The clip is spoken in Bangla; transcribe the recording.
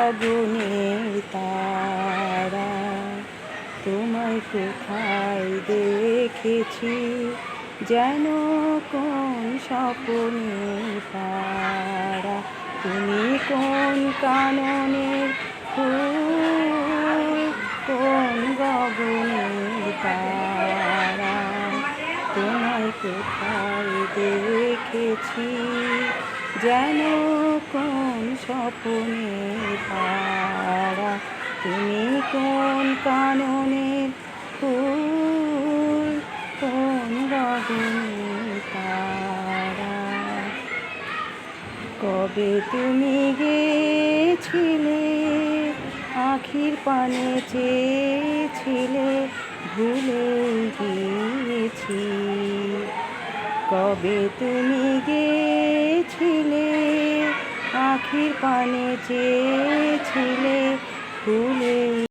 গগনের তারা। তোমায় কোথায় দেখেছি যেন কোন স্বপ্নে পারা। তুমি কোন কাননের ফুল, কোন গগনের তারা। তোমায় কোথায় দেখেছি যেন কোন স্বপ্নে পারা। তুমি কোন কাননের ফুল, কোন গগনের তারা। কবে তুমি গেছিলে আখির পানে চেয়েছিলে, ভুলে গিয়েছি। কবে তুমি গেছিলে আখির পানে চেয়েছিলে, ভুলে